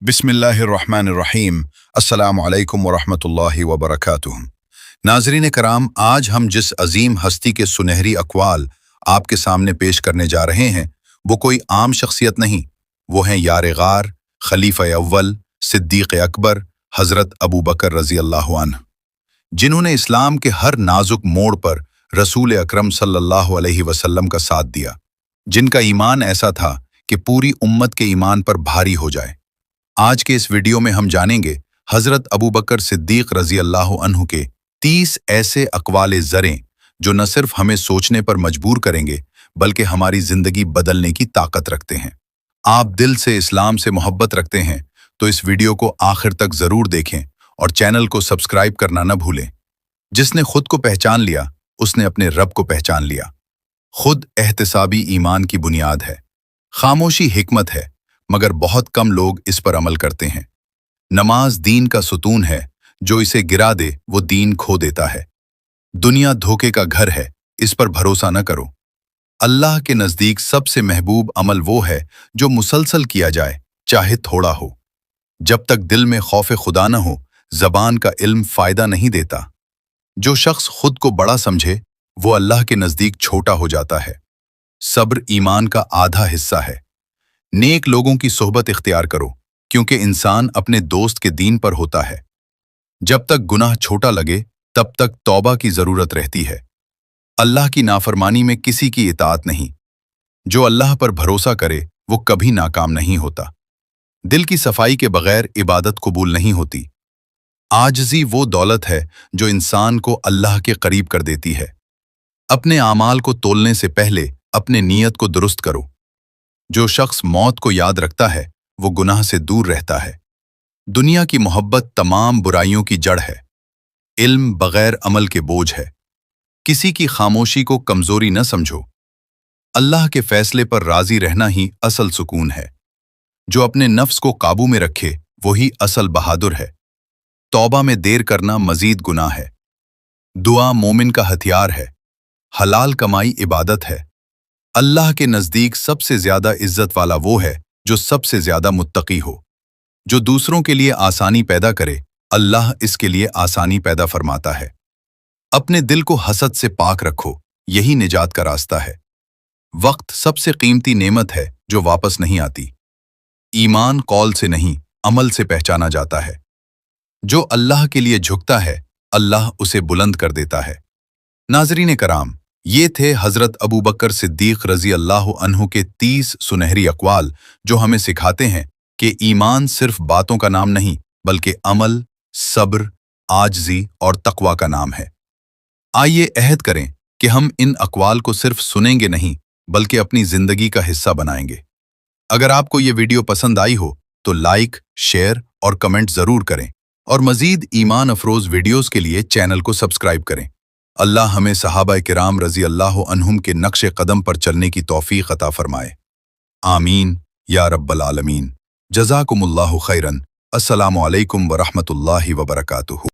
बिस्मिल्लाहिर्रहमानिर्रहीम। अस्सलामु अलैकुम वरहमतुल्लाहि वबरकातुहू। नाज़रीन कराम, आज हम जिस अजीम हस्ती के सुनहरी अक़वाल आपके सामने पेश करने जा रहे हैं वो कोई आम शख्सियत नहीं, वो हैं यार गार, खलीफा अव्वल, सिद्दीक़ अकबर, हज़रत अबू बकर रज़ी अल्लाहु अन्हु, जिन्होंने इस्लाम के हर नाजुक मोड़ पर रसूल अकरम सल्लल्लाहु अलैहि वसल्लम का साथ दिया, जिनका ईमान ऐसा था कि पूरी उम्मत के ईमान पर भारी हो जाए। आज के इस वीडियो में हम जानेंगे हज़रत अबू बकर सिद्दीक़ रज़ी अल्लाहु अन्हु के 30 ऐसे अक़वाले ज़रें जो न सिर्फ हमें सोचने पर मजबूर करेंगे बल्कि हमारी ज़िंदगी बदलने की ताकत रखते हैं। आप दिल से इस्लाम से मोहब्बत रखते हैं तो इस वीडियो को आखिर तक ज़रूर देखें और चैनल को सब्सक्राइब करना न भूलें। जिसने खुद को पहचान लिया उसने अपने रब को पहचान लिया। खुद एहतिसाबी ईमान की बुनियाद है। खामोशी हिकमत है, मगर बहुत कम लोग इस पर अमल करते हैं। नमाज दीन का सुतून है, जो इसे गिरा दे वो दीन खो देता है। दुनिया धोखे का घर है, इस पर भरोसा न करो। अल्लाह के नज़दीक सबसे महबूब अमल वो है जो मुसलसल किया जाए, चाहे थोड़ा हो। जब तक दिल में खौफ खुदा न हो, ज़बान का इल्म फ़ायदा नहीं देता। जो शख्स खुद को बड़ा समझे वो अल्लाह के नज़दीक छोटा हो जाता है। सब्र ईमान का आधा हिस्सा है। नेक लोगों की सोहबत इख्तियार करो, क्योंकि इंसान अपने दोस्त के दीन पर होता है। जब तक गुनाह छोटा लगे तब तक तौबा की ज़रूरत रहती है। अल्लाह की नाफरमानी में किसी की इताअत नहीं। जो अल्लाह पर भरोसा करे वो कभी नाकाम नहीं होता। दिल की सफाई के बगैर इबादत कबूल नहीं होती। आजिज़ी वो दौलत है जो इंसान को अल्लाह के करीब कर देती है। अपने आमाल को तोलने से पहले अपने नीयत को दुरुस्त करो। जो शख्स मौत को याद रखता है वो गुनाह से दूर रहता है। दुनिया की मोहब्बत तमाम बुराइयों की जड़ है। इल्म बगैर अमल के बोझ है। किसी की खामोशी को कमजोरी न समझो। अल्लाह के फैसले पर राजी रहना ही असल सुकून है। जो अपने नफ्स को काबू में रखे वही असल बहादुर है। तौबा में देर करना मजीद गुनाह है। दुआ मोमिन का हथियार है। हलाल कमाई इबादत है। अल्लाह के नज़दीक सबसे ज़्यादा इज्जत वाला वो है जो सबसे ज़्यादा मुत्तकी हो। जो दूसरों के लिए आसानी पैदा करे, अल्लाह इसके लिए आसानी पैदा फरमाता है। अपने दिल को हसद से पाक रखो, यही निजात का रास्ता है। वक्त सबसे कीमती नेमत है जो वापस नहीं आती। ईमान कौल से नहीं, अमल से पहचाना जाता है। जो अल्लाह के लिए झुकता है, अल्लाह उसे बुलंद कर देता है। नाज़रीन कराम, ये थे हज़रत अबू बकर सिद्दीक़ रज़ी अल्लाहु अन्हु के 30 सुनहरी अक़वाल जो हमें सिखाते हैं कि ईमान सिर्फ बातों का नाम नहीं बल्कि अमल, सब्र, आजिज़ी और तक़वा का नाम है। आइए अहद करें कि हम इन अक़वाल को सिर्फ सुनेंगे नहीं बल्कि अपनी ज़िंदगी का हिस्सा बनाएंगे। अगर आपको ये वीडियो पसंद आई हो तो लाइक, शेयर और कमेंट ज़रूर करें और मज़ीद ईमान अफरोज़ वीडियोज़ के लिए चैनल को सब्सक्राइब करें। अल्लाह हमें सहाबा किराम रज़ी अल्लाहु अन्हुम के नक्शे कदम पर चलने की तौफ़ीक़ अता फ़रमाए। आमीन या रब्बल आलमीन। जज़ाकुमुल्लाहु खैरन। अस्सलामु अलैकुम व रहमतुल्लाहि व बरकातुहू।